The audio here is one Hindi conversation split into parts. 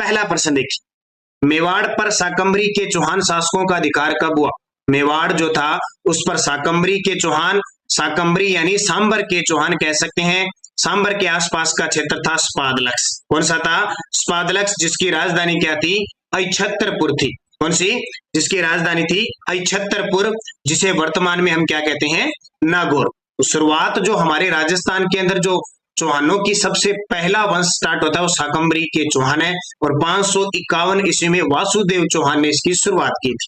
पहला प्रश्न देखिए, मेवाड़ पर शाकंभरी के चौहान शासकों का अधिकार कब हुआ? मेवाड़ जो था उस पर शाकंभरी के चौहान, शाकंभरी यानी सांबर के चौहान कह सकते हैं। सांबर के आसपास का क्षेत्र था स्पादलक्स। कौन सा था? स्पादलक्स, जिसकी राजधानी क्या थी? अइछत्रपुर थी। कौन सी? जिसकी राजधानी थी अइछत्रपुर, जिसे वर्तमान में हम क्या कहते हैं? नागौर। तो शुरुआत जो हमारे राजस्थान के अंदर जो चौहानों की सबसे पहला वंश स्टार्ट होता है वो शाकंभरी के चौहान है, और 551 ईस्वी में वासुदेव चौहान ने इसकी शुरुआत की थी।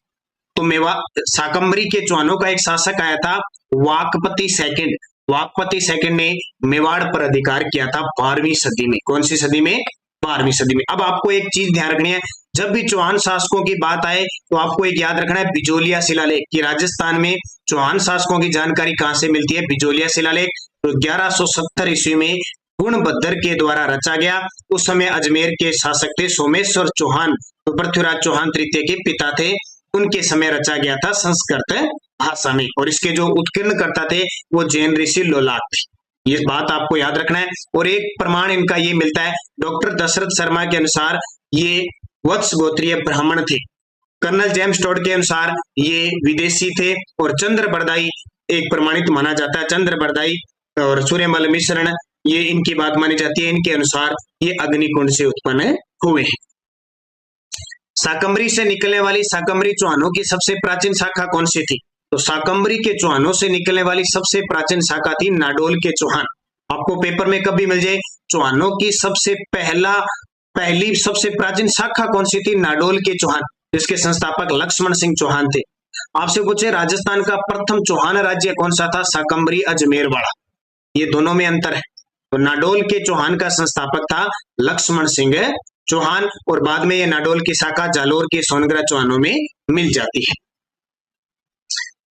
तो मेवा शाकंभरी के चौहानों का एक शासक आया था वाकपति सेकंड। वाकपति सेकंड ने मेवाड़ पर अधिकार किया था 12वीं सदी में। कौन सी सदी में? 12वीं सदी में। अब आपको एक चीज ध्यान रखनी है, जब भी चौहान शासकों की बात आए तो आपको एक याद रखना है बिजोलिया शिलालेख, कि राजस्थान में चौहान शासकों की जानकारी कहां से मिलती है? बिजोलिया शिलालेख। तो 1170 ईस्वी में गुणभद्र के द्वारा रचा गया। उस समय अजमेर के शासक थे सोमेश्वर चौहान, तो पृथ्वीराज चौहान तृतीय के पिता थे, उनके समय रचा गया था संस्कृत भाषा में, और इसके जो उत्कीर्ण करता थे वो जैन ऋषि लोलाट थे। ये बात आपको याद रखना है। और एक प्रमाण इनका ये मिलता है, डॉक्टर दशरथ शर्मा के अनुसार ये वत्स गोत्रीय ब्राह्मण थे। कर्नल जेम्स टोड के अनुसार ये विदेशी थे। और चंद्र बरदाई एक प्रमाणित माना जाता है। चंद्र बरदाई और सूर्यमल मिश्रण, ये इनकी बात मानी जाती है। इनके अनुसार ये अग्निकुंड से उत्पन्न हुए हैं। शाकंभरी से निकलने वाली शाकंभरी चौहानों की सबसे प्राचीन शाखा कौन सी थी? तो शाकंभरी के चौहानों से निकलने वाली सबसे प्राचीन शाखा थी नाडोल के चौहान। आपको पेपर में कभी मिल जाए चौहानों की सबसे सबसे प्राचीन शाखा कौन सी थी? नाडोल के चौहान, जिसके संस्थापक लक्ष्मण सिंह चौहान थे। आपसे पूछे राजस्थान का प्रथम चौहान राज्य कौन सा था? शाकंभरी अजमेरवाड़ा। ये दोनों में अंतर है। तो नाडोल के चौहान का संस्थापक था लक्ष्मण सिंह चौहान, और बाद में ये नाडोल की शाखा जालोर के सोनग्रा चौहानों में मिल जाती है।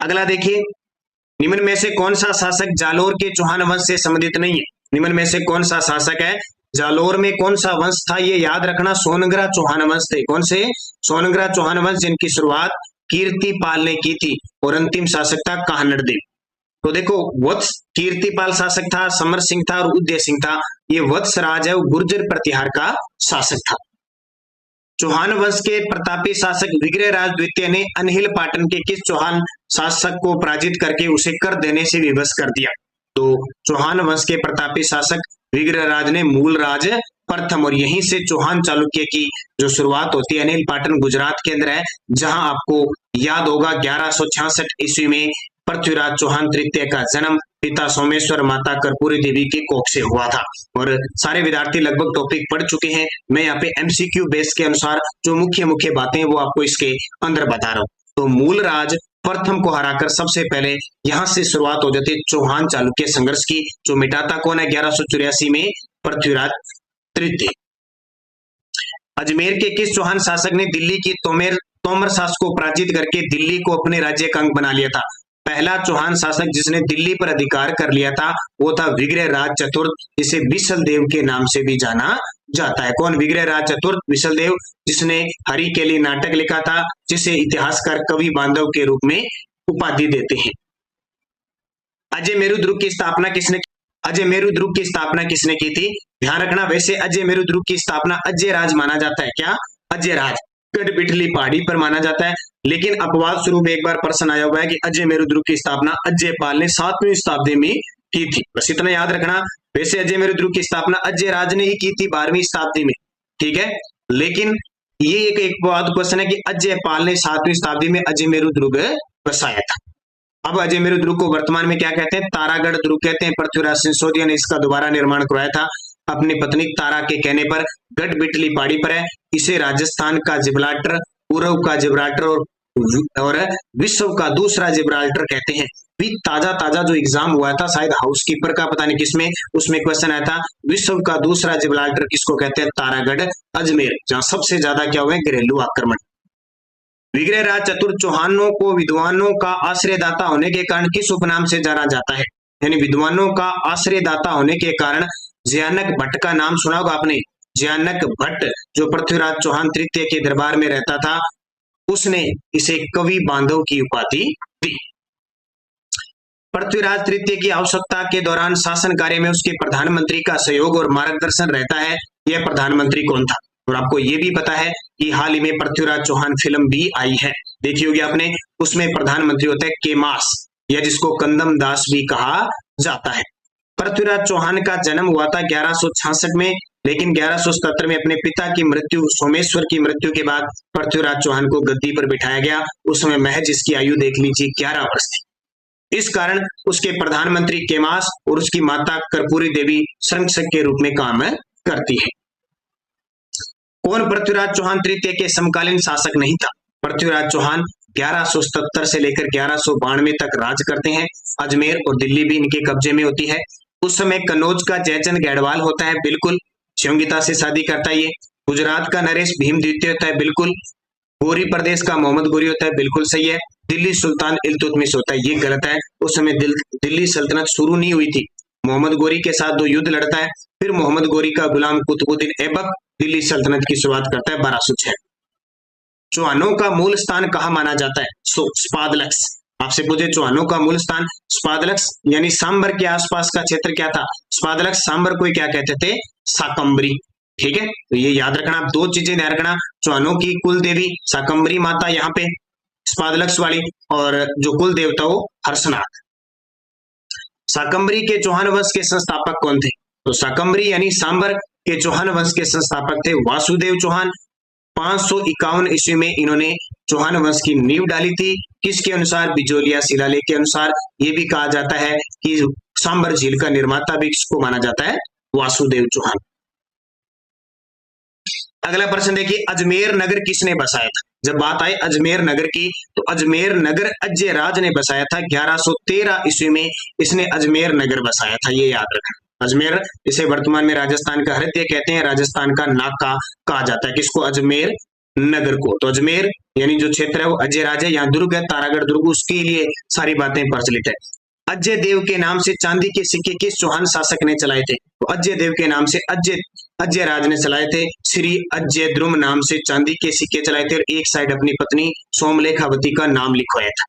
अगला देखिए, निम्न में से कौन सा शासक जालोर के चौहान वंश से संबंधित नहीं है? निम्न में से कौन सा शासक है? जालोर में कौन सा वंश था? ये याद रखना, सोनग्रा चौहान वंश थे। कौन से? सोनग्रा चौहान वंश, जिनकी शुरुआत कीर्तिपाल ने की थी, और अंतिम शासक था काहनड़ देव। तो देखो, वत्स कीर्तिपाल शासक था, समर सिंह था और उदय सिंह था। ये वत्स राज है, वो गुर्जर प्रतिहार का शासक था। चौहान वंश के प्रतापी शासक विग्रहराज द्वितीय ने अनहिल पाटन के किस चौहान शासक को पराजित करके उसे कर देने से विवश कर दिया? तो चौहान वंश के प्रतापी शासक विग्रहराज ने मूलराज प्रथम, और यहीं से चौहान चालुक्य की जो शुरुआत होती है। अनिल पाटन गुजरात के अंदर है, जहां आपको याद होगा 1166 ईस्वी में पृथ्वीराज चौहान तृतीय का जन्म पिता सोमेश्वर माता कर्पूरी देवी के कोख से हुआ था। और सारे विद्यार्थी लगभग टॉपिक पढ़ चुके हैं। मैं यहाँ पे एमसीक्यू बेस के अनुसार जो मुख्य मुख्य बातें वो आपको इसके अंदर बता रहा हूँ। तो मूलराज प्रथम को हराकर सबसे पहले यहाँ से शुरुआत हो जाती है चौहान चालुक्य संघर्ष की, जो मिटाता कौन है? 1184 में पृथ्वीराज तृतीय। अजमेर के किस चौहान शासक ने दिल्ली की तोमर शासक को पराजित करके दिल्ली को अपने राज्य का अंग बना लिया था? पहला चौहान शासक जिसने दिल्ली पर अधिकार कर लिया था वो था विग्रहराज चतुर्थ, जिसे विसल देव के नाम से भी जाना जाता है। कौन? विग्रहराज चतुर्थ विसल देव, जिसने हरि के लिए नाटक लिखा था, जिसे इतिहासकार कवि बांधव के रूप में उपाधि देते हैं। अजय मेरु दुर्ग की स्थापना किसने की? अजय मेरु दुर्ग की स्थापना किसने की थी? ध्यान रखना, वैसे अजय मेरु दुर्ग की स्थापना अजय राज माना जाता है। क्या? अजय राज गढ़बिठली पहाड़ी पर माना जाता है, लेकिन अपवाद स्वरूप एक बार प्रश्न आया हुआ है कि अजय मेरु दुर्ग की स्थापना अजय पाल ने 7वीं शताब्दी में की थी। बस इतना याद रखना। वैसे अजय मेरु दुर्ग की स्थापना अजय राज ने ही की थी 12वीं शताब्दी में, ठीक है। लेकिन ये एक क्वेश्चन है कि अजय पाल ने 7वीं शताब्दी में अजय मेरु दुर्ग बसाया था। अब अजय मेरु दुर्ग को वर्तमान में क्या कहते हैं? तारागढ़ दुर्ग कहते हैं। पृथ्वीराज सिंसोदिया ने इसका दोबारा निर्माण करवाया था अपनी पत्नी तारा के कहने पर। गढ़बिठली पहाड़ी पर है। इसे राजस्थान का जिब्राल्टर, पूर्व का जिब्राल्टर और विश्व का दूसरा जिब्राल्टर कहते हैं। भी ताजा जो एग्जाम हुआ था शायद हाउसकीपर का, पता नहीं किसमें, उसमें क्वेश्चन आया था विश्व का दूसरा जिब्राल्टर किसको कहते हैं? तारागढ़ अजमेर, जहां सबसे ज्यादा क्या हुए? घरेलू आक्रमण। विग्रहराज चतुर्थ चौहानों को विद्वानों का आश्रयदाता होने के कारण किस उपनाम से जाना जाता है? यानी विद्वानों का आश्रयदाता होने के कारण जयानक भट्ट का नाम सुना होगा आपने। जयानक भट्ट जो पृथ्वीराज चौहान तृतीय के दरबार में रहता था, उसने इसे कवि बांधव की उपाधि दी। पृथ्वीराज तृतीय की आवश्यकता के दौरान शासन कार्य में उसके प्रधानमंत्री का सहयोग और मार्गदर्शन रहता है। यह प्रधानमंत्री कौन था? और आपको ये भी पता है कि हाल ही में पृथ्वीराज चौहान फिल्म भी आई है, देखी होगी आपने। उसमें प्रधानमंत्री होता है केमास, या जिसको कंदम दास भी कहा जाता है। पृथ्वीराज चौहान का जन्म हुआ था 1166 में, लेकिन 1177 में अपने पिता की मृत्यु, सोमेश्वर की मृत्यु के बाद पृथ्वीराज चौहान को गद्दी पर बिठाया गया। उस समय महज इसकी आयु देख लीजिए 11 वर्ष थी। इस कारण उसके प्रधानमंत्री केमास और उसकी माता कर्पूरी देवी संरक्षक के रूप में काम करती है। कौन पृथ्वीराज चौहान तृतीय के समकालीन शासक नहीं था? पृथ्वीराज चौहान 1177 से लेकर 1192 तक राज करते हैं। अजमेर और दिल्ली भी इनके कब्जे में होती है। उस समय कन्नौज का जयचंद गढ़वाल होता है, बिल्कुल। शिवंगिता से शादी करता है ये। गुजरात का नरेश भीम द्वितीय होता है, बिल्कुल। गोरी प्रदेश का मोहम्मद गोरी होता है, बिल्कुल सही है। दिल्ली सुल्तान इल्तुतमिश होता है, ये गलत है। उस समय दिल्ली सल्तनत शुरू नहीं हुई थी। मोहम्मद गोरी के साथ 2 युद्ध लड़ता है, फिर मोहम्मद गोरी का गुलाम कुतुबुद्दीन ऐबक दिल्ली सल्तनत की शुरुआत करता है 1206। चौहानों का मूल स्थान कहाँ माना जाता है? स्पादलक्स। आपसे पूछे चौहानों का मूल स्थान स्पादलक्स यानी सांबर के आसपास का क्षेत्र क्या था? स्पादलक्स। सांबर को क्या कहते थे? शाकंभरी। ठीक है, तो ये याद रखना। आप 2 चीजें ध्यान रखना, चौहानों की कुल देवी शाकंभरी माता यहाँ पे स्पादलक्स वाली, और जो कुल देवता वो हर्षनाथ। शाकंभरी के चौहान वंश के संस्थापक कौन थे? तो शाकंभरी यानी सांबर के चौहान वंश के संस्थापक थे वासुदेव चौहान। 551 ईस्वी में इन्होंने चौहान वंश की नींव डाली थी। किसके अनुसार? बिजोलिया शिलालेख के अनुसार। ये भी कहा जाता है कि सांबर झील का निर्माता भी किसको माना जाता है? वासुदेव चौहान। अगला प्रश्न देखिए, अजमेर नगर किसने बसाया था? जब बात आए अजमेर नगर की, तो अजमेर नगर अजयराज ने बसाया था। 1113 ईस्वी में इसने अजमेर नगर बसाया था, ये याद रखना। अजमेर, इसे वर्तमान में राजस्थान का हृदय कहते हैं, राजस्थान का नाका कहा जाता है। किसको? अजमेर नगर को। तो अजमेर यानी जो क्षेत्र है वो अजयराज है। यहाँ दुर्ग है, तारागढ़ दुर्ग, उसके लिए सारी बातें प्रचलित है। अजय देव के नाम से चांदी के सिक्के किस चौहान शासक ने चलाए थे? तो अजय देव के नाम से अजयराज ने चलाए थे। श्री अजय द्रुम नाम से चांदी के सिक्के चलाए थे और एक साइड अपनी पत्नी सोमलेखावती का नाम लिखवाया था।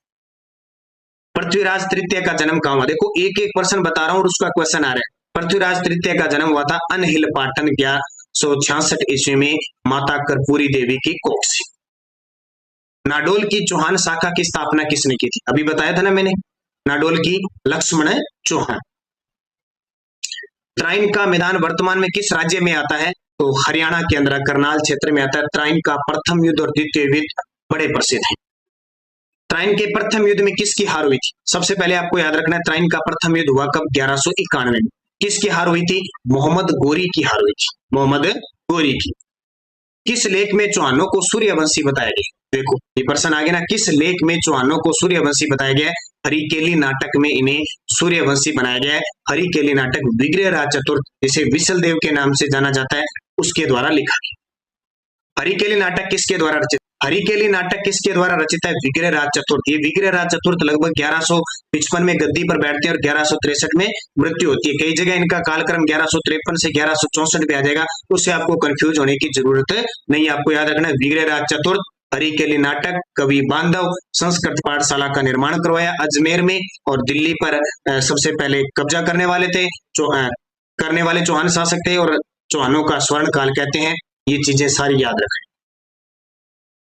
पृथ्वीराज तृतीय का जन्म कहाँ हुआ? देखो एक एक पर्सन बता रहा हूं और उसका क्वेश्चन आ रहा है। पृथ्वीराज तृतीय का जन्म हुआ था अनहिल पाटन 1166 ईस्वी में माता कर्पूरी देवी की कोख से। नाडोल की चौहान शाखा की स्थापना किसने की थी? अभी बताया था ना मैंने, नाडोल की लक्ष्मण चौहान। त्राइन का मैदान वर्तमान में किस राज्य में आता है? तो हरियाणा के अंदर करनाल क्षेत्र में आता है। त्राइन का प्रथम युद्ध और द्वितीय युद्ध बड़े प्रसिद्ध हैं। त्राइन के प्रथम युद्ध में किसकी हार हुई थी? सबसे पहले आपको याद रखना है, त्राइन का प्रथम युद्ध हुआ कब? 1191 में। किसकी हार हुई थी? मोहम्मद गोरी की हार हुई थी, मोहम्मद गोरी की। किस लेख में चौहानों को सूर्यवंशी बताया गया? देखो ये प्रश्न आ गया ना, किस लेख में चौहानों को सूर्यवंशी बताया गया है? हरिकेली नाटक में इन्हें सूर्यवंशी बनाया गया है। हरिकेली नाटक विग्रहराज चतुर्थ, जिसे विसल देव के नाम से जाना जाता है, उसके द्वारा लिखा गया। हरिकेली नाटक किसके द्वारा रचित? हरिकेली नाटक किसके द्वारा रचित है? विग्रहराज चतुर्थ। ये विग्रहराज चतुर्थ लगभग 1155 में गद्दी पर बैठते हैं और 1163 में मृत्यु होती है। कई जगह इनका कालक्रम 1153 से 1164 पे आ जाएगा, उससे आपको कंफ्यूज होने की जरूरत नहीं। आपको याद रखना है विग्रहराज चतुर्थ, हरिकेली नाटक, कवि बांधव, संस्कृत पाठशाला का निर्माण करवाया अजमेर में, और दिल्ली पर सबसे पहले कब्जा करने वाले चौहान शासक थे और चौहानों का स्वर्ण काल कहते हैं। ये चीजें सारी याद रखें।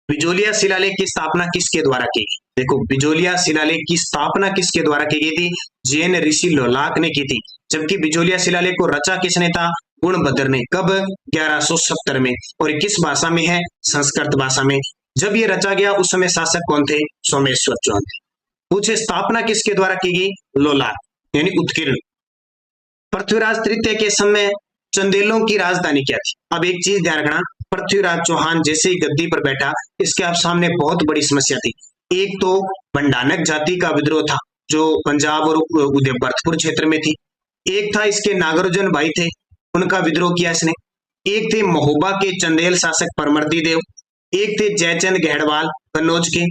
बिजोलिया शिलालेख की स्थापना किसके द्वारा की? देखो बिजोलिया शिलालेख की स्थापना किसके द्वारा की गई थी? जैन ऋषि लोलाक ने की थी। जबकि बिजोलिया शिलालेख को रचा किसने था? गुणभद्र ने। कब? 1170 में। और किस भाषा में है? संस्कृत भाषा में। जब ये रचा गया उस समय शासक कौन थे? सोमेश्वर चौहान थे। पूछे स्थापना किसके द्वारा की गई? लोलाक यानी उत्कीर्ण। पृथ्वीराज तृतीय के समय चंदेलों की राजधानी क्या थी? अब एक चीज ध्यान रखना, पृथ्वीराज चौहान जैसे ही गद्दी पर बैठा, इसके आप सामने बहुत बड़ी समस्या थी। एक तो भंडानक जाति का विद्रोह था जो पंजाब और भरतपुर क्षेत्र में थी। एक था इसके नागार्जुन भाई थे, उनका विद्रोह किया इसने। एक थे महोबा के चंदेल शासक परमर्दी देव। एक थे जयचंद गढ़वाल कन्नौज के।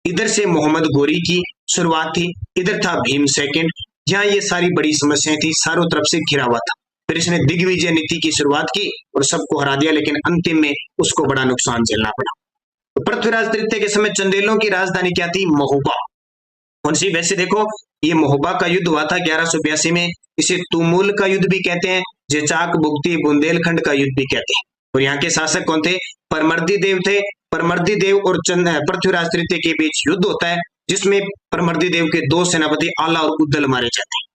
इधर से मोहम्मद गोरी की शुरुआत थी, इधर था भीम सेकंड। यहाँ ये सारी बड़ी समस्याएं थी, चारों तरफ से घिरा हुआ था। फिर इसने दिग्विजय नीति की शुरुआत की और सबको हरा दिया, लेकिन अंतिम में उसको बड़ा नुकसान झेलना पड़ा। तो पृथ्वीराज तृतीय के समय चंदेलों की राजधानी क्या थी? महोबा। कौन सी? वैसे देखो ये महोबा का युद्ध हुआ था 1182 में। इसे तुमुल का युद्ध भी कहते हैं, जेचाक बुगती बुंदेलखंड का युद्ध भी कहते हैं। और यहाँ के शासक कौन थे? परमर्दी देव थे। परमर्दी देव और पृथ्वीराज तृतीय के बीच युद्ध होता है, जिसमें परमर्दी देव के दो सेनापति आला और उद्दल मारे जाते हैं।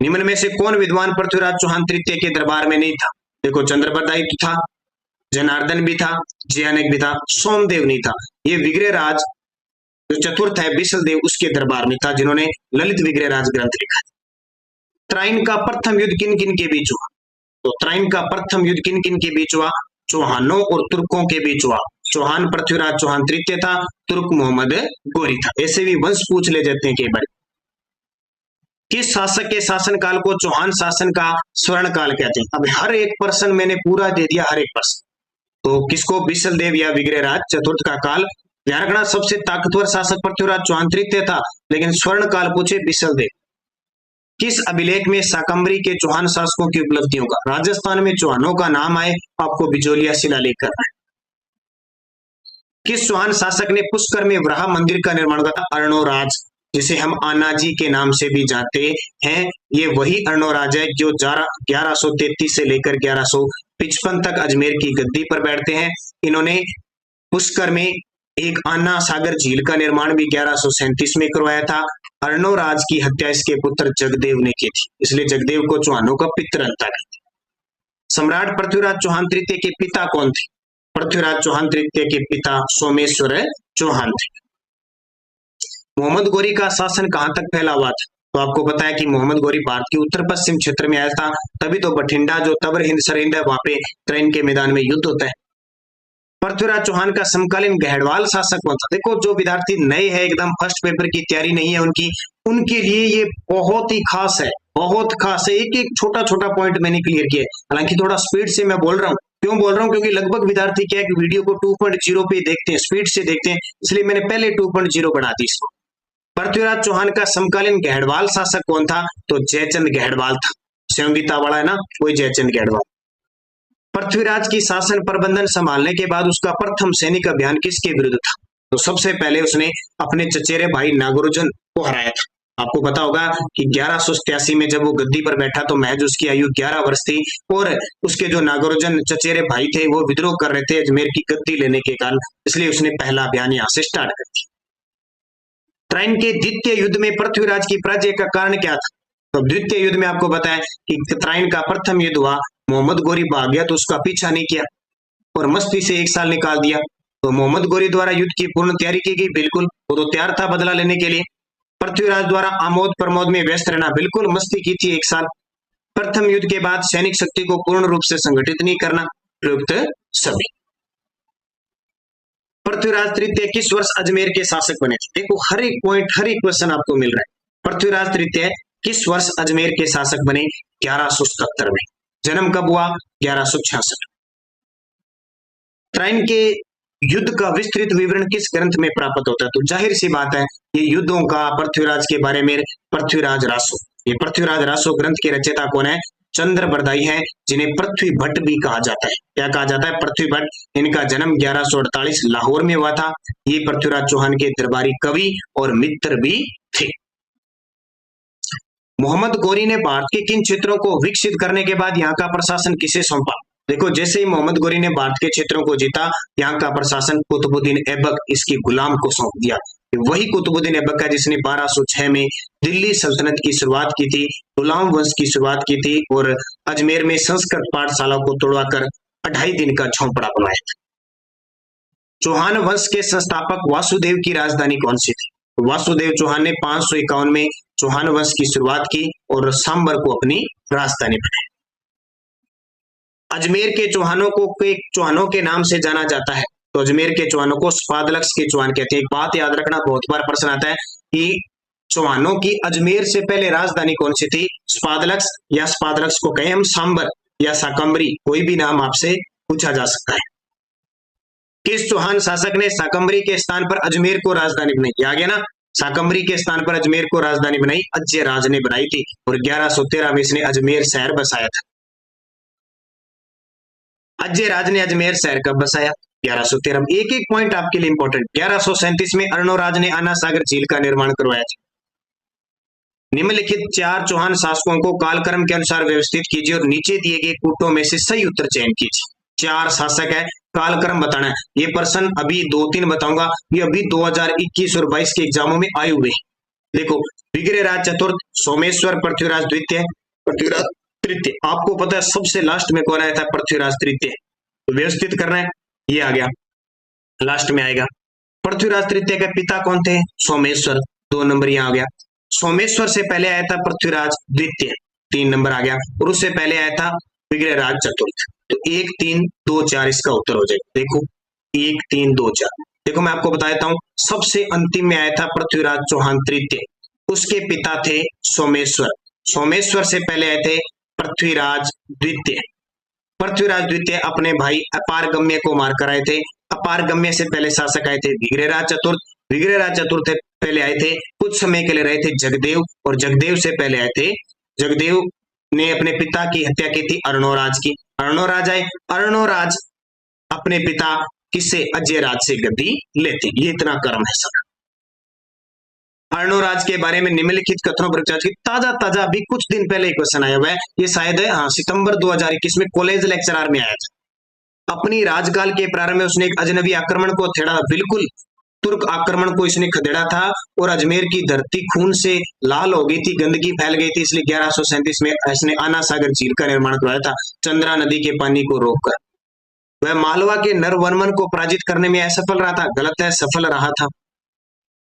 निम्न में से कौन विद्वान पृथ्वीराज चौहान तृतीय के दरबार में नहीं था? देखो, चंद्रप्रदायी था, जनार्दन भी था, जयानक भी था, सोमदेव नहीं था। ये विग्रहराज जो चतुर्थ है बिसल देव, उसके दरबार में था, जिन्होंने ललित विग्रहराज ग्रंथ लिखा। त्राइन का प्रथम युद्ध किन किन के बीच हुआ? तो त्राइन का प्रथम युद्ध किन किन के बीच हुआ? चौहानों और तुर्कों के बीच हुआ। चौहान पृथ्वीराज चौहान तृतीय था, तुर्क मोहम्मद गोरी था। ऐसे भी वंश पूछ ले जाते हैं कई बार। किस शासक के शासनकाल को चौहान शासन का स्वर्ण काल कहते हैं? अब हर एक पर्सन मैंने पूरा दे दिया, हर एक पर्सन। तो किसको? बिसल देव या विग्रहराज चतुर्थ का काल। ध्यान रखना, सबसे ताकतवर शासक पृथ्वीराज चौहान तृतीय था, लेकिन स्वर्ण काल पूछे बिसल देव। किस अभिलेख में शाकंभरी के चौहान शासकों की उपलब्धियों का? राजस्थान में चौहानों का नाम आए, आपको बिजोलिया शिलालेख करना है। किस चौहान शासक ने पुष्कर में वराह मंदिर का निर्माण किया था? अर्णोराज, जिसे हम आनाजी के नाम से भी जानते हैं। ये वही अर्णोराज है जो 1133 से लेकर 1155 तक अजमेर की गद्दी पर बैठते हैं। इन्होंने पुष्कर में एक आना सागर झील का निर्माण भी 1137 में करवाया था। अर्णोराज की हत्या इसके पुत्र जगदेव ने की थी, इसलिए जगदेव को चौहानों का पितरंता कहते हैं। सम्राट पृथ्वीराज चौहान तृतीय के पिता कौन थे? पृथ्वीराज चौहान तृतीय के पिता सोमेश्वर चौहान थे। मोहम्मद गोरी का शासन कहां तक फैला हुआ था? तो आपको पता है कि मोहम्मद गोरी भारत के उत्तर पश्चिम क्षेत्र में आया था, तभी तो बठिंडा जो तबर हिंद सरहिंद है, वहां पे त्रैन के मैदान में युद्ध होता है। पृथ्वीराज चौहान का समकालीन गहड़वाल शासक कौन था? देखो, जो विद्यार्थी नए हैं, एकदम फर्स्ट पेपर की तैयारी नहीं है उनके लिए ये बहुत ही खास है, बहुत खास है। एक एक छोटा छोटा पॉइंट मैंने क्लियर किया है। हालांकि थोड़ा स्पीड से मैं बोल रहा हूँ, क्यों बोल रहा हूँ? क्योंकि लगभग विद्यार्थी क्या है कि वीडियो को 2.0 पे देखते हैं, स्पीड से देखते हैं, इसलिए मैंने पहले 2.0 बढ़ा दी इसको। पृथ्वीराज चौहान का समकालीन गहड़वाल शासक कौन था? तो जयचंद गहड़वाल था। संगीता वाला है ना, कोई जयचंद गहड़वाल। पृथ्वीराज की शासन प्रबंधन संभालने के बाद उसका प्रथम सैनिक अभियान किसके विरुद्ध था? तो सबसे पहले उसने अपने चचेरे भाई नागोर्जन को हराया था। आपको पता होगा कि 1187 में जब वो गद्दी पर बैठा तो महज उसकी आयु 11 वर्ष थी, और उसके जो नागोर्जन चचेरे भाई थे वो विद्रोह कर रहे थे अजमेर की गद्दी लेने के कारण, इसलिए उसने पहला अभियान यहाँ से स्टार्ट कर दिया। त्राइन के द्वितीय युद्ध में पृथ्वीराज की पराजय का कारण क्या था? तो द्वितीय युद्ध में आपको पता है कि त्राइन का प्रथम युद्ध हुआ, मोहम्मद गोरी भाग गया तो उसका पीछा नहीं किया और मस्ती से 1 साल निकाल दिया। तो मोहम्मद गोरी द्वारा युद्ध की पूर्ण तैयारी की गई, बिल्कुल, वो तो तैयार था बदला लेने के लिए। पृथ्वीराज द्वारा आमोद प्रमोद में व्यस्त रहना, बिल्कुल मस्ती की थी 1 साल। प्रथम युद्ध के बाद सैनिक शक्ति को पूर्ण रूप से संगठित नहीं करना, प्रयुक्त सभी। पृथ्वीराज तृतीय किस वर्ष अजमेर के शासक बने थे? देखो, हर एक पॉइंट, हर एक क्वेश्चन आपको मिल रहा है। पृथ्वीराज तृतीय किस वर्ष अजमेर के शासक बने? 1177 में। जन्म कब हुआ? 1166। त्राइन के युद्ध का विस्तृत विवरण किस ग्रंथ में प्राप्त होता है? तो जाहिर सी बात है, ये युद्धों का पृथ्वीराज के बारे में पृथ्वीराज रासो, ये पृथ्वीराज रासो ग्रंथ के रचयिता कौन है? चंद्रप्रदायी हैं, जिन्हें पृथ्वी भट्ट भी कहा जाता है। क्या कहा जाता है? पृथ्वी भट्ट। इनका जन्म 1148 लाहौर में हुआ था। ये पृथ्वीराज चौहान के दरबारी कवि और मित्र भी थे। मोहम्मद गोरी ने भारत के किन क्षेत्रों को विकसित करने के बाद यहाँ का प्रशासन किसे सौंपा? देखो, जैसे ही मोहम्मद गोरी ने भारत के क्षेत्रों को जीता, यहाँ का प्रशासन कुतुबुद्दीन ऐबक, इसके गुलाम को सौंप दिया। वही कुतुबुद्दीन ऐबक है जिसने 1206 में दिल्ली सल्तनत की शुरुआत की थी, गुलाम वंश की शुरुआत की थी, और अजमेर में संस्कृत पाठशाला को तोड़वाकर 2.5 दिन का झोंपड़ा बनाया था। चौहान वंश के संस्थापक वासुदेव की राजधानी कौन सी थी? वासुदेव चौहान ने 551 में चौहान वंश की शुरुआत की और सांबर को अपनी राजधानी बनाया। अजमेर के चौहानों को चौहानों के नाम से जाना जाता है, तो अजमेर के चौहानों को स्पादलक्स के चौहान कहते हैं। एक बात याद रखना, बहुत बार प्रश्न आता है कि चौहानों की अजमेर से पहले राजधानी कौन सी थी? स्पादलक्स, या स्पादलक्स को कहें हम सांबर या शाकंभरी, कोई भी नाम आपसे पूछा जा सकता है। किस चौहान शासक ने शाकंभरी के स्थान पर अजमेर को राजधानी बनाई? आ गया ना, शाकंभरी के स्थान पर अजमेर को राजधानी बनाई अज्यराज ने बनाई थी, और 1113 में इसने अजमेर शहर बसाया था। अज्यराज ने अजमेर शहर कब बसाया? 1113 में। एक एक पॉइंट आपके लिए इंपॉर्टेंट। 1137 में अर्णोराज ने आना सागर झील का निर्माण करवाया था। निम्नलिखित 4 चौहान शासकों को कालक्रम के अनुसार व्यवस्थित कीजिए और नीचे दिए गए कूटों में से सही उत्तर चयन कीजिए। 4 शासक है, कालक्रम बताना है। ये प्रश्न अभी 2-3 बताऊंगा, ये अभी 2021 और 22 के एग्जामों में आए हुए। देखो, विग्रहराज चतुर्थ, सोमेश्वर पृथ्वीराज द्वितीय, पृथ्वीराज तृतीय। आपको पता है सबसे लास्ट में कौन आया था? पृथ्वीराज तृतीय। तो व्यवस्थित करना है, ये आ गया, लास्ट में आएगा। पृथ्वीराज तृतीय के पिता कौन थे? सोमेश्वर, 2 नंबर यहाँ आ गया। सोमेश्वर से पहले आया था पृथ्वीराज द्वितीय, 3 नंबर आ गया। और उससे पहले आया था विग्रहराज चतुर्थ। तो 1 3 2 4 इसका उत्तर हो जाएगा। देखो 1 3 2 4। देखो मैं आपको बता देता हूं, सबसे अंतिम में आया था पृथ्वीराज चौहान तृतीय, उसके पिता थे सोमेश्वर। सोमेश्वर से पहले आए थे पृथ्वीराज द्वितीय। पृथ्वीराज द्वितीय अपने भाई अपारगम्य को मारकर आए थे। अपारगम्य से पहले शासक आए थे विग्रहराज चतुर्थ। विग्रहराज चतुर्थ पहले आए थे, कुछ समय के लिए रहे थे जगदेव, और जगदेव से पहले आए थे, जगदेव ने अपने पिता की हत्या की थी अर्णोराज की। अर्णोराज आए, अर्णोराज अपने पिता किससे? अजयराज से गद्दी लेते। ये इतना कर्म है सब। अर्णोराज के बारे में निम्नलिखित कथनों पर विचार ताजा ताजा अभी कुछ दिन पहले क्वेश्चन आया हुआ है, ये शायद सितंबर 2021 में कॉलेज लेक्चरर में आया था। अपनी राजकाल के प्रारंभ में उसने एक अजनबी आक्रमण को छेड़ा, बिल्कुल तुर्क आक्रमण को इसने खदेड़ा था, और अजमेर की धरती खून से लाल हो गई थी, गंदगी फैल गई थी, इसलिए 1137 में इसने आना सागर झील का निर्माण करवाया था, चंद्रा नदी के पानी को रोककर। वह मालवा के नरवर्मन को पराजित करने में असफल रहा था, गलत है, सफल रहा था।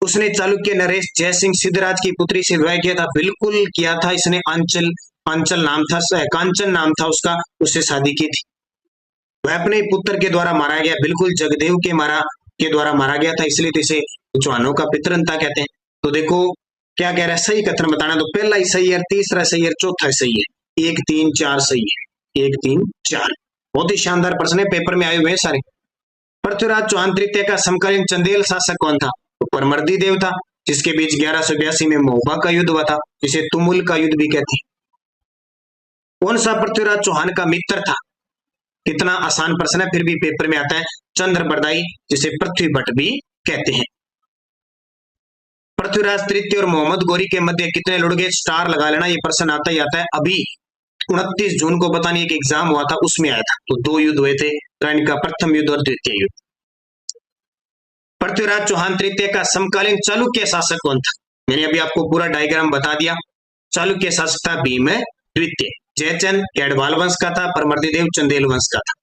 उसने चालुक्य नरेश जयसिंह सिद्धराज की पुत्री से विवाह किया था, बिल्कुल किया था इसने। अंचल नाम था, कांचन नाम था उसका, उससे शादी की थी। वह अपने पुत्र के द्वारा मारा गया, बिल्कुल जगदेव के द्वारा मारा गया था, इसलिए तो इसे चौहानों का पितरंता कहते हैं। तो देखो क्या कह रहा है, सही कथन बताना। तो पहला ही सही है, तीसरा सही है, चौथा सही है। 1 3 4 सही है, 1 3 4। बहुत ही शानदार प्रश्न है, पेपर में आए हुए हैं सारे। पृथ्वीराज चौहान तृतीय का समकालीन चंदेल शासक कौन था? तो परमर्दी देव था, जिसके बीच 1182 में महुआ का युद्ध हुआ था, जिसे तुमुल का युद्ध भी कहते हैं। कौन सा पृथ्वीराज चौहान का मित्र था? कितना आसान प्रश्न है, फिर भी पेपर में आता है। चंद्र बरदाई, जिसे पृथ्वी भट्ट भी कहते हैं। पृथ्वीराज तृतीय और मोहम्मद गौरी के मध्य कितने लड़के? स्टार लगा लेना, ये प्रश्न आता ही आता है। अभी 29 जून को पता नहीं एक एग्जाम हुआ था, उसमें आया था। तो 2 युद्ध हुए थे, इनका प्रथम युद्ध और द्वितीय युद्ध। पृथ्वीराज चौहान तृतीय का समकालीन चालुक्य शासक कौन था? मैंने अभी आपको पूरा डायग्राम बता दिया। चालुक्य शासक था भीम द्वितीय। जयचंद कैडवाल वंश का था, परमर्दीदेव चंदेल वंश का था।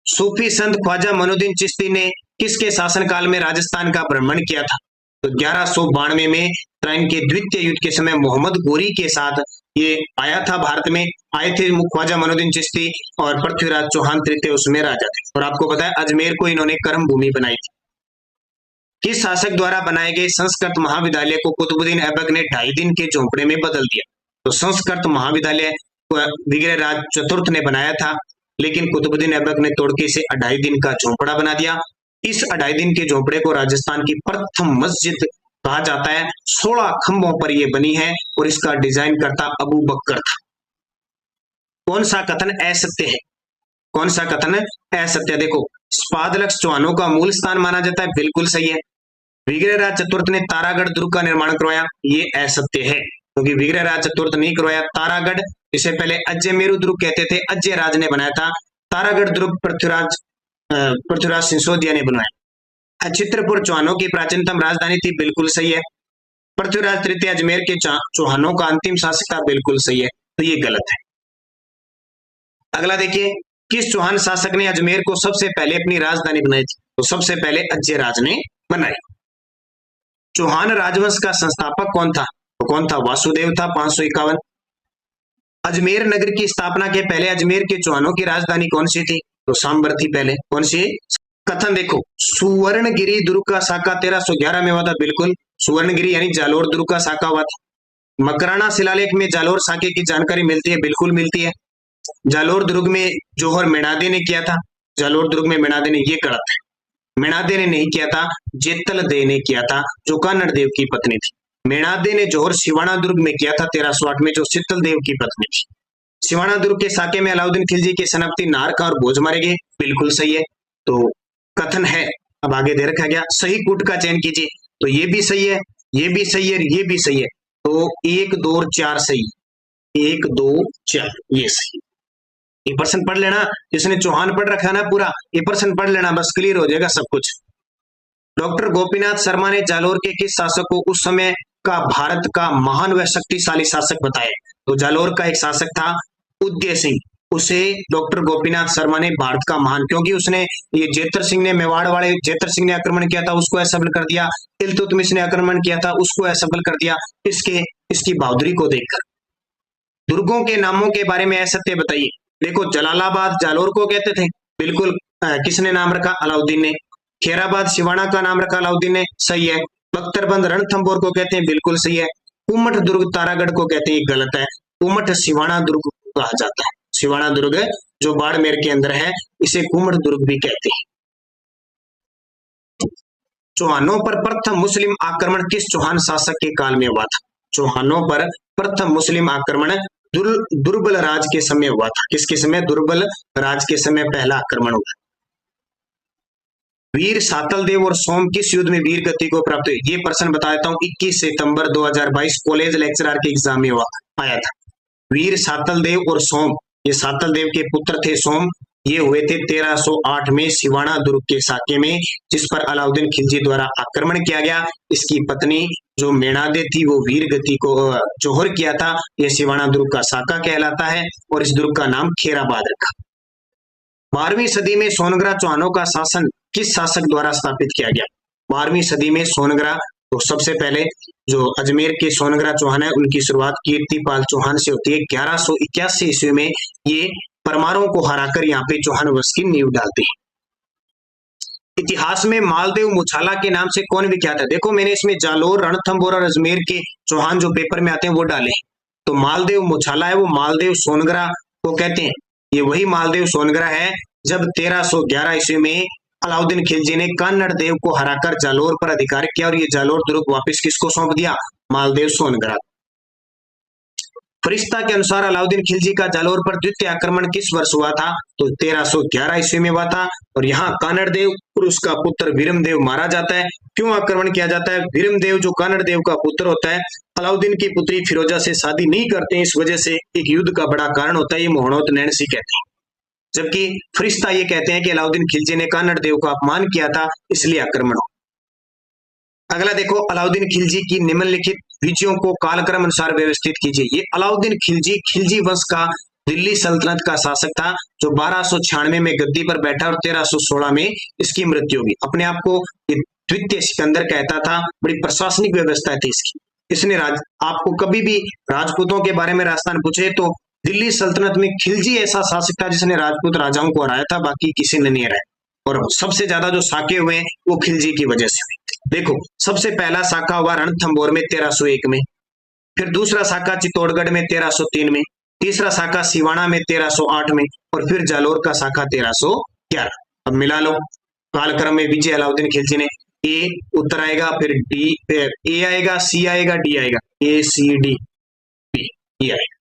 सूफी संत ख्वाजा मनुद्दीन चिश्ती ने किसके शासनकाल में राजस्थान का भ्रमण किया था? तो 1192 में त्राइन के द्वितीय युद्ध के समय मोहम्मद गौरी के साथ ये आया था, भारत में आए थे ख्वाजा मनुद्दीन चिश्ती, और पृथ्वीराज चौहान तृतीय उसमें राजा थे। और आपको पता है अजमेर को इन्होंने कर्म भूमि बनाई थी। किस शासक द्वारा बनाए गए संस्कृत महाविद्यालय को कुतुबुद्दीन ऐबक ने 2.5 दिन के झोंपड़े में बदल दिया? तो संस्कृत महाविद्यालय विग्रहराज चतुर्थ ने बनाया था, लेकिन कुतुबुद्दीन ऐबक ने तोड़ के इसे 2.5 दिन का झोंपड़ा बना दिया। इस 2.5 दिन के झोंपड़े को राजस्थान की प्रथम मस्जिद कहा जाता है। 16 खंभों पर यह बनी है, और इसका डिजाइन करता अबू बकर था। कौन सा कथन असत्य है? कौन सा कथन असत्य? देखो, स्पादलक्ष चौहानों का मूल स्थान माना जाता है, बिल्कुल सही है। विग्रहराज चतुर्थ ने तारागढ़ दुर्ग का निर्माण करवाया, ये असत्य है, क्योंकि विग्रहराज चतुर्थ नहीं करवाया। तारागढ़, इसे पहले अजयमेरु दुर्ग कहते थे, अजयराज ने बनाया था। तारागढ़ दुर्ग पृथ्वीराज सिसोदिया ने बनवाया। चित्रपुर चौहानों की प्राचीनतम राजधानी थी, बिल्कुल सही है। पृथ्वीराज तृतीय अजमेर के चौहानों का अंतिम शासक था, बिल्कुल सही है, तो ये गलत है। अगला देखिए, किस चौहान शासक ने अजमेर को सबसे पहले अपनी राजधानी बनाई थी? तो सबसे पहले अजयराज ने बनाई। चौहान राजवंश का संस्थापक कौन था? तो कौन था? वासुदेव था, 551। अजमेर नगर की स्थापना के पहले अजमेर के चौहानों की राजधानी कौन सी थी? तो सांबर थी पहले। कौन सी? कथन देखो, सुवर्णगिरी दुर्ग का साका 1311 में हुआ था, बिल्कुल। सुवर्णगिरी यानी जालोर दुर्ग का साका हुआ था। मकराना शिलालेख में जालोर साके की जानकारी मिलती है, बिल्कुल मिलती है। जालोर दुर्ग में जौहर मेणादे ने किया था, जालोर दुर्ग में मेणादे ने, ये गलत है। मेणादे ने नहीं किया था, जेतल दे ने किया था, जो कानड़ देव की पत्नी थी। मेणादे ने जौहर सिवाना दुर्ग में किया था 1308 में, जो शीतल देव की पत्नी थी। सिवाना दुर्ग के साके में अलाउद्दीन खिलजी के सेनापति नारका और भोज मारे गए, बिल्कुल सही है। तो कथन है, अब आगे दे रखा गया, सही कूट का चयन कीजिए। तो ये भी सही है, ये भी सही है, ये भी सही है। तो 1 2 4 सही, 1 2 4 ये सही, ये प्रश्न पढ़ लेना, जिसने चौहान पढ़ रखा ना पूरा, ये प्रश्न पढ़ लेना, बस क्लियर हो जाएगा सब कुछ। डॉक्टर गोपीनाथ शर्मा ने जालोर के किस शासक को उस समय का भारत का महान व शक्तिशाली शासक बताया? तो जालोर का एक शासक था उदय सिंह, उसे डॉक्टर गोपीनाथ शर्मा ने भारत का महान, क्योंकि उसने ये जेतर सिंह ने, मेवाड़ वाले जेतर सिंह ने आक्रमण किया था, उसको असफल कर दिया। इल्तुतमिश ने आक्रमण किया था, उसको असफल कर दिया। इसकी बहादुरी को देखकर। दुर्गों के नामों के बारे में असत्य बताइए। देखो, जलालाबाद जालोर को कहते थे, बिल्कुल। किसने नाम रखा? अलाउद्दीन ने। खेराबाद सिवाना का नाम रखा अलाउद्दीन ने, सही है। बख्तरबंद रणथंभौर को कहते हैं, बिल्कुल सही है। उमठ दुर्ग तारागढ़ को कहते हैं, गलत है। उमठ सिवाना दुर्ग कहा जाता है। सिवाना दुर्ग जो बाड़मेर के अंदर है, इसे कुमठ दुर्ग भी कहते हैं। चौहानों पर प्रथम मुस्लिम आक्रमण किस चौहान शासक के काल में हुआ था? चौहानों पर प्रथम मुस्लिम आक्रमण दुर्बल राज के समय हुआ था। किसके समय? दुर्बल राज के समय पहला आक्रमण हुआ। वीर सातलदेव और सोम किस युद्ध में वीर गति को प्राप्त हुई? ये प्रश्न बता देता हूं, 21 सितंबर 2022 कॉलेज लेक्चरर के एग्जाम में आया था। वीर सातलदेव और सोम, ये सातलदेव के पुत्र थे सोम, ये हुए थे 1308 में सिवाना दुर्ग के साके में, जिस पर अलाउद्दीन खिलजी द्वारा आक्रमण किया गया। इसकी पत्नी जो मेणादे थी, वो वीर गति को जोहर किया था। यह सिवाना दुर्ग का साका कहलाता है और इस दुर्ग का नाम खेराबाद रखा। 12वीं सदी में सोनगरा चौहानों का शासन किस शासक द्वारा स्थापित किया गया? 12वीं सदी में सोनगरा, तो सबसे पहले जो अजमेर के सोनगरा चौहान है, उनकी शुरुआत कीर्तिपाल चौहान से होती है। 1181 ईस्वी में ये परमारों को हराकर यहाँ पे चौहान वंश की नींव डालते हैं। इतिहास में मालदेव मुछाला के नाम से कौन विख्यात है? देखो, मैंने इसमें जालोर, रणथंभौर और अजमेर के चौहान जो पेपर में आते हैं वो डाले। तो मालदेव मुछाला है, वो मालदेव सोनगरा को कहते हैं। ये वही मालदेव सोनगरा है जब 1311 ईस्वी में अलाउद्दीन खिलजी ने कान्नड़ देव को हराकर जालोर पर अधिकार किया और ये जालोर दुर्ग वापस किसको सौंप दिया? मालदेव सोनगरा। फरिश्ता के अनुसार अलाउद्दीन खिलजी का जालोर पर द्वितीय आक्रमण किस वर्ष हुआ था? तो 1311 ईस्वी में हुआ था। और यहाँ कान्नड़ देव और उसका पुत्र वीरमदेव मारा जाता है। क्यों आक्रमण किया जाता है? वीरमदेव जो कान्नड़ देव का पुत्र होता है, अलाउद्दीन की पुत्री फिरोजा से शादी नहीं करते हैं, इस वजह से एक युद्ध का बड़ा कारण होता है। ये मोहनोत नैणसी कहते हैं। जबकि फरिश्ता ये कहते हैं कि अलाउद्दीन खिलजी ने कान्नड़ देव का अपमान किया था, इसलिए आक्रमण हो। अगला देखो, अलाउद्दीन खिलजी की निम्नलिखित विजयों को कालक्रम अनुसार व्यवस्थित कीजिए। ये अलाउद्दीन खिलजी खिलजी वंश का दिल्ली सल्तनत का शासक था, जो 1296 में गद्दी पर बैठा और 1316 में इसकी मृत्यु हुई। अपने आप को ये द्वितीय सिकंदर कहता था। बड़ी प्रशासनिक व्यवस्था थी इसकी। इसने आपको कभी भी राजपूतों के बारे में राजस्थान पूछे तो दिल्ली सल्तनत में खिलजी ऐसा शासक था जिसने राजपूत राजाओं को हराया था, बाकी किसी ने नहीं हराया। और सबसे ज्यादा जो साके हुए हैं वो खिलजी की वजह से हुए। देखो, सबसे पहला साका हुआ रणथंभौर में 1301 में, फिर दूसरा साका चित्तौड़गढ़ में 1303 में, तीसरा साका सिवाना में 1308 में, और फिर जालोर का साका 1311। अब मिला लो कालक्रम में विजय अलाउद्दीन खिलजी ने। ए उत्तर आएगा, फिर डी, ए आएगा, सी आएगा, डी आएगा, ए सी डी ये आएगा।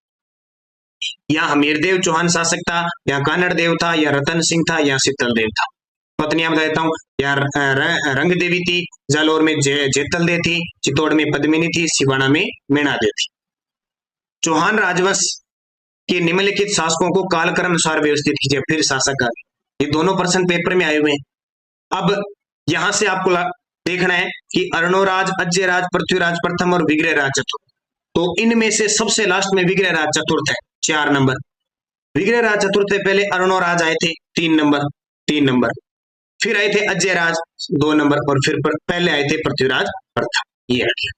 या हमीरदेव चौहान शासक था, या कान्नड़ देव था, या रतन सिंह था, या शीतल देव था। पत्नियां बता देता हूं, या रंग देवी थी, जालोर में जेतल दे थी, चित्तौड़ में पद्मिनी थी, सिवाना में मेणादे थी। चौहान राजवंश के निम्नलिखित शासकों को कालक्रम अनुसार व्यवस्थित कीजिए। फिर शासक आ गए। ये दोनों प्रश्न पेपर में आए हुए हैं। अब यहां से आपको देखना है कि अर्णोराज, अजयराज, पृथ्वीराज प्रथम और विग्रहराज चतुर्थ। तो इनमें से सबसे लास्ट में विग्रहराज चतुर्थ है, 4 नंबर। विग्रहराज चतुर्थ से पहले अर्णोराज आए थे 3 नंबर, फिर आए थे अजयराज 2 नंबर, और फिर पहले आए थे पृथ्वीराज प्रथम। ये आ गया।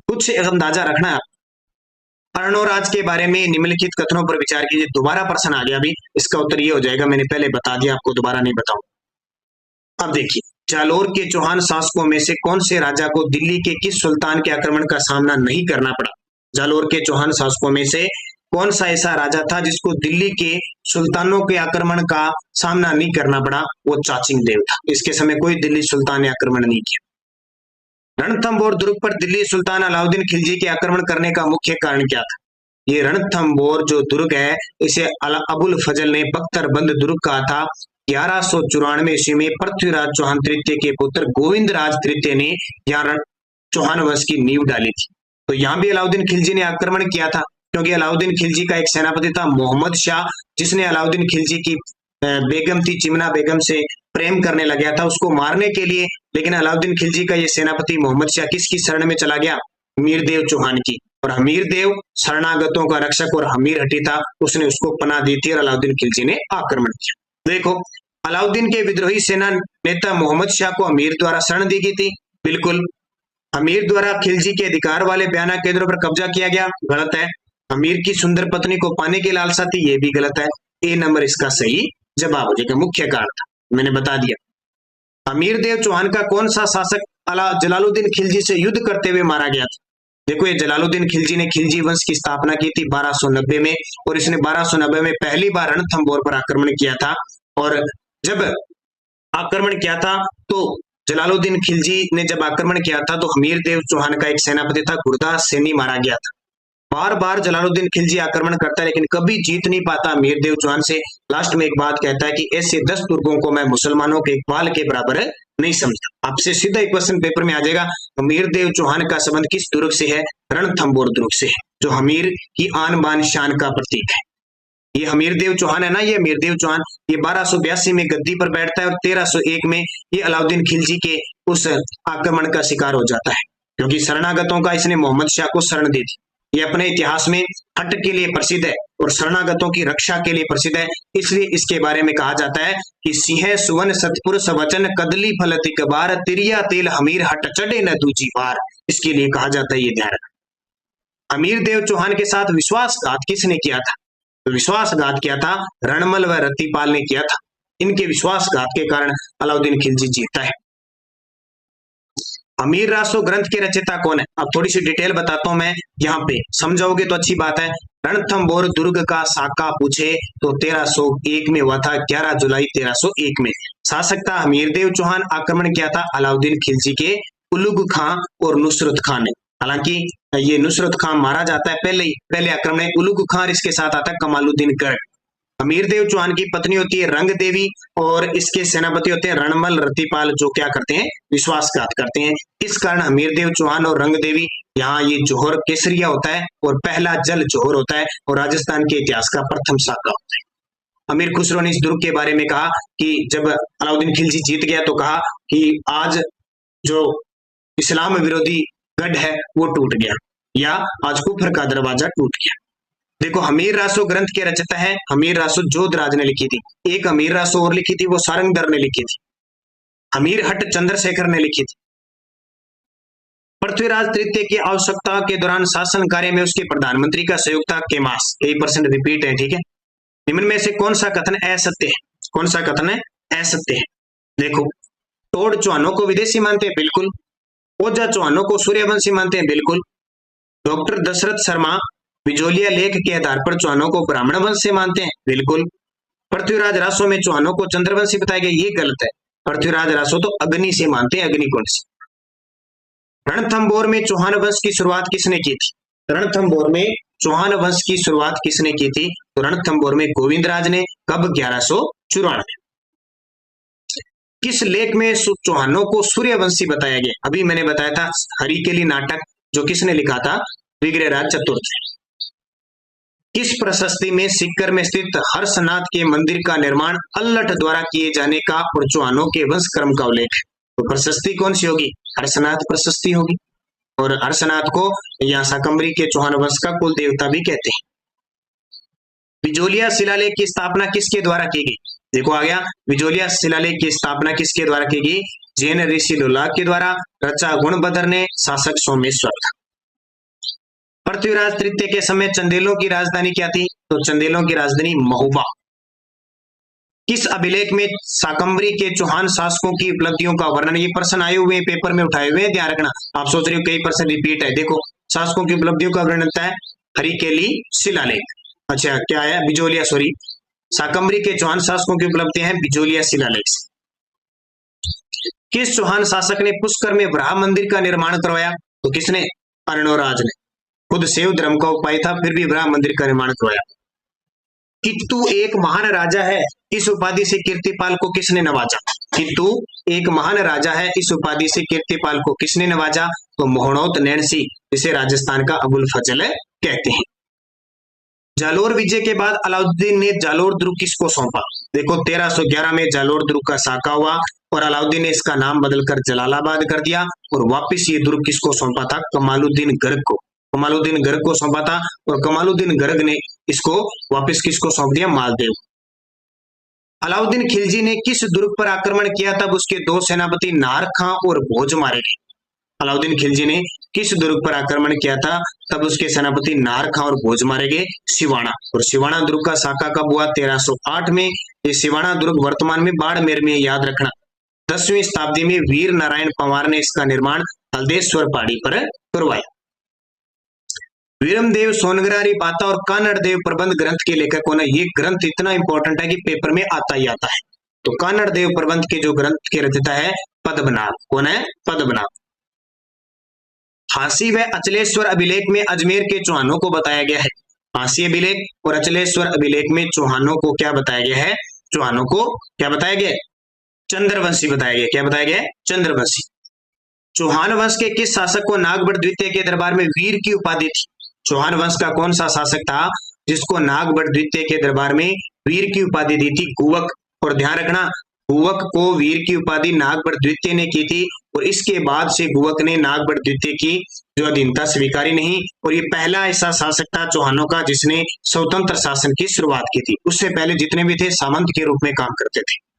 कुछ अंदाजा रखना है आप। अर्णोराज के बारे में निम्नलिखित कथनों पर विचार कीजिए। दोबारा प्रश्न आ गया अभी, इसका उत्तर ये हो जाएगा, मैंने पहले बता दिया, आपको दोबारा नहीं बताऊं। अब देखिए, जालोर के चौहान शासकों में से कौन से राजा को दिल्ली के किस सुल्तान के आक्रमण का सामना नहीं करना पड़ा? जालोर के चौहान शासकों में से कौन सा ऐसा राजा था जिसको दिल्ली के सुल्तानों के आक्रमण का सामना नहीं करना पड़ा? वो चाचिंग देव था। इसके समय कोई दिल्ली सुल्तान ने आक्रमण नहीं किया। रणथंभौर दुर्ग पर दिल्ली सुल्तान अलाउद्दीन खिलजी के आक्रमण करने का मुख्य कारण क्या था? ये रणथंभौर जो दुर्ग है, इसे अबुल फजल ने बख्तरबंद दुर्ग कहा था। 1194 ईस्वी में पृथ्वीराज चौहान तृतीय के पुत्र गोविंद राज तृतीय ने यहाँ चौहान वंश की नींव डाली थी। तो यहाँ भी अलाउद्दीन खिलजी ने आक्रमण किया था। क्योंकि अलाउद्दीन खिलजी का एक सेनापति था मोहम्मद शाह, जिसने अलाउद्दीन खिलजी की बेगम थी चिमना बेगम से प्रेम करने लग गया था उसको मारने के लिए। लेकिन अलाउद्दीन खिलजी का ये सेनापति मोहम्मद शाह किसकी शरण में चला गया? मीरदेव चौहान की। और हमीरदेव शरणागतों का रक्षक और हमीर हटी था, उसने उसको पनाह दी थी और अलाउद्दीन खिलजी ने आक्रमण किया। देखो, अलाउद्दीन के विद्रोही सेना नेता मोहम्मद शाह को अमीर द्वारा शरण दी गई थी। बिल्कुल, अमीर द्वारा खिलजी के अधिकार वाले बयाना केंद्रों पर कब्जा किया गया, गलत है। अमीर की सुंदर पत्नी को पाने की लालसा थी, ये भी गलत है। ए नंबर इसका सही जवाब हो जाएगा। मुख्य कारण था, मैंने बता दिया। अमीरदेव चौहान का कौन सा शासक जलालुद्दीन खिलजी से युद्ध करते हुए मारा गया था? देखो, ये जलालुद्दीन खिलजी ने खिलजी वंश की स्थापना की थी 1290 में, और इसने 1290 में पहली बार रणथंभौर पर आक्रमण किया था। और जब आक्रमण किया था तो जलालुद्दीन खिलजी ने जब आक्रमण किया था तो हमीरदेव चौहान का एक सेनापति था गुरदास सैनी मारा गया था। बार बार जलालुद्दीन खिलजी आक्रमण करता है लेकिन कभी जीत नहीं पाता अमीरदेव चौहान से। लास्ट में एक बात कहता है कि ऐसे 10 दुर्गों को मैं मुसलमानों के इकबाल के बराबर नहीं समझता। आपसे सीधा एक क्वेश्चन पेपर में आ जाएगा, अमीरदेव चौहान का संबंध किस दुर्ग से है? रणथंभौर दुर्ग से है, जो हमीर की आन बान शान का प्रतीक है। ये हमीरदेव चौहान है ना, ये अमीरदेव चौहान, ये 1282 में गद्दी पर बैठता है और 1301 में ये अलाउद्दीन खिलजी के उस आक्रमण का शिकार हो जाता है, क्योंकि शरणागतों का इसने मोहम्मद शाह को शरण दी थी। ये अपने इतिहास में हट के लिए प्रसिद्ध है और शरणागतों की रक्षा के लिए प्रसिद्ध है, इसलिए इसके बारे में कहा जाता है कि सिंह सुवन सतपुर सवचन कदली फल तिकबार तिरिया तेल हमीर हट चढ़े न दूजी बार। इसके लिए कहा जाता है, ये ध्यान रखना। अमीरदेव चौहान के साथ विश्वासघात किसने किया था? तो विश्वासघात किया था रणमल व रतिपाल ने किया था। इनके विश्वासघात के कारण अलाउद्दीन खिलजी जीतता है। अमीर रासो ग्रंथ के रचयिता कौन है? अब थोड़ी सी डिटेल बताता हूं मैं, यहाँ पे समझाओगे तो अच्छी बात है। रणथंभौर दुर्ग का साका पूछे तो 1301 में हुआ था, 11 जुलाई 1301 में। शासक था हमीरदेव चौहान, आक्रमण किया था अलाउद्दीन खिलजी के उलुग खां और नुसरत खां ने। हालांकि ये नुसरत खां मारा जाता है पहले आक्रमण में, उलुग खां इसके साथ आता है कमालुद्दीन गर्ग। अमीरदेव चौहान की पत्नी होती है रंग देवी और इसके सेनापति होते हैं रणमल रतिपाल, जो क्या करते हैं? विश्वासघात करते हैं। इस कारण अमीरदेव चौहान और रंग देवी, यहाँ ये जोहर केसरिया होता है और पहला जल जोहर होता है और राजस्थान के इतिहास का प्रथम साका होता है। अमीर खुसरो ने इस दुर्ग के बारे में कहा कि जब अलाउद्दीन खिलजी जीत गया तो कहा कि आज जो इस्लाम विरोधी गढ़ है वो टूट गया, या आज कुफर का दरवाजा टूट गया। देखो, हमीर रासो ग्रंथ के रचयिता है हमीर रासो जोधराज ने लिखी थी। एक हमीर रासो और लिखी थी, वो सारंगधर ने लिखी थी। हमीर हट चंद्रशेखर ने लिखी थी। पृथ्वीराज तृतीय की आवश्यकता के दौरान शासन कार्य में उसके प्रधानमंत्री का सहयोग था केमास। कई परसेंट रिपीट है, ठीक है। निम्न में से कौन सा कथन असत्य है? कौन सा कथन है असत्य है? देखो, टोड चौहानों को विदेशी मानते हैं, बिल्कुल। ओझा चौहानों को सूर्यवंशी मानते हैं, बिल्कुल। डॉक्टर दशरथ शर्मा बिजोलिया लेख के आधार पर चौहानों को ब्राह्मण वंश से मानते हैं, बिल्कुल। पृथ्वीराज रासो में चौहानों को चंद्रवंशी बताया गया, ये गलत है। पृथ्वीराज रासो तो अग्नि से मानते हैं, अग्निकुंड से। रणथंभौर में चौहान वंश की शुरुआत किसने की थी? रणथंभौर में चौहान वंश की शुरुआत किसने की थी? तो रणथंभौर में गोविंदराज ने। कब? 1194। किस लेख में चौहानों को सूर्यवंशी बताया गया? अभी मैंने बताया था हरिकेली नाटक, जो किसने लिखा था? विग्रहराज चतुर्थ। किस प्रशस्ति में सीकर में स्थित हर्षनाथ के मंदिर का निर्माण अल्लठ द्वारा किए जाने का और चौहानों के वंश क्रम का उल्लेख है? तो प्रशस्ति कौन सी होगी? हर्षनाथ प्रशस्ति होगी। और हर्षनाथ को यहाँ शाकंभरी के चौहान वंश का कुल देवता भी कहते हैं। बिजोलिया शिलालेख की स्थापना किसके द्वारा की गई? देखो आ गया, बिजोलिया शिलालेख की स्थापना किसके द्वारा की गई? जैन ऋषि लोलाग के द्वारा। रचा गुणभद्र ने, शासक सोमेश्वर था। पृथ्वीराज तृतीय के समय चंदेलों की राजधानी क्या थी? तो चंदेलों की राजधानी महोबा। किस अभिलेख में शाकंभरी के चौहान शासकों की उपलब्धियों का वर्णन? ये प्रश्न आए हुए पेपर में उठाए हुए, ध्यान रखना। आप सोच रहे हो कई परसेंट रिपीट है। देखो, शासकों की उपलब्धियों का वर्णन है हरिकेली शिलालेख। अच्छा, क्या है? बिजोलिया, सॉरी, शाकंभरी के चौहान शासकों की उपलब्धि है बिजोलिया शिलालेख। किस चौहान शासक ने पुष्कर में वराह मंदिर का निर्माण करवाया? तो किसने? अर्णोराज ने। खुद शैव धर्म का उपाय था, फिर भी वराह मंदिर का निर्माण करवाया। कित्तू एक महान राजा है, इस उपाधि से कीर्तिपाल को किसने नवाजा? कित्तू एक महान राजा है, इस उपाधि से कीर्तिपाल को किसने नवाजा? तो मोहनोत नैणसी, जिसे राजस्थान का अबुल फजल कहते हैं। जालोर विजय के बाद अलाउद्दीन ने जालोर दुर्ग किसको सौंपा? देखो 1311 में जालोर दुर्ग का साका हुआ और अलाउद्दीन ने इसका नाम बदलकर जलालाबाद कर दिया और वापस ये दुर्ग किसको सौंपा था? कमालुद्दीन गर्ग को। कमालुद्दीन गर्ग को सौंपा था और कमालुद्दीन गर्ग ने इसको वापस किसको सौंप दिया? मालदेव। अलाउद्दीन खिलजी ने किस दुर्ग पर आक्रमण किया तब उसके दो सेनापति नाहर खां और भोज मारे गए? अलाउद्दीन खिलजी ने किस दुर्ग पर आक्रमण किया था तब उसके सेनापति नाहर खां और भोज मारे गए? सिवाना। और सिवाना दुर्ग का साका कब हुआ? 1308 में। ये सिवाना दुर्ग वर्तमान में बाड़मेर में, याद रखना। 10वीं शताब्दी में वीर नारायण पंवार ने इसका निर्माण हल्देश्वर पहाड़ी पर करवाया। वीरमदेव सोनग्रारी पाता और कानड़ देव प्रबंध ग्रंथ के लेखक कौन है? ये ग्रंथ इतना इंपॉर्टेंट है कि पेपर में आता ही आता है। तो कानड़ देव प्रबंध के जो ग्रंथ के रचयिता है पद्मनाभ। कौन है? पद्मनाभ। हांसी व अचलेश्वर अभिलेख में अजमेर के चौहानों को बताया गया है। हांसी अभिलेख और अचलेश्वर अभिलेख में चौहानों को क्या बताया गया है? चौहानों को क्या बताया गया? चंद्रवंशी बताया गया। क्या बताया गया? चंद्रवंशी। चौहान वंश के किस शासक को नागभट्ट द्वितीय के दरबार में वीर की उपाधि थी? चौहान वंश का कौन सा शासक था जिसको नागभट्ट द्वितीय के दरबार में वीर की उपाधि दी थी? गुवक। और ध्यान रखना, गुवक को वीर की उपाधि नागभट्ट द्वितीय ने की थी और इसके बाद से गुवक ने नागभट्ट द्वितीय की जो अधीनता स्वीकारी नहीं और ये पहला ऐसा शासक था चौहानों का जिसने स्वतंत्र शासन की शुरुआत की थी। उससे पहले जितने भी थे सामंत के रूप में काम करते थे।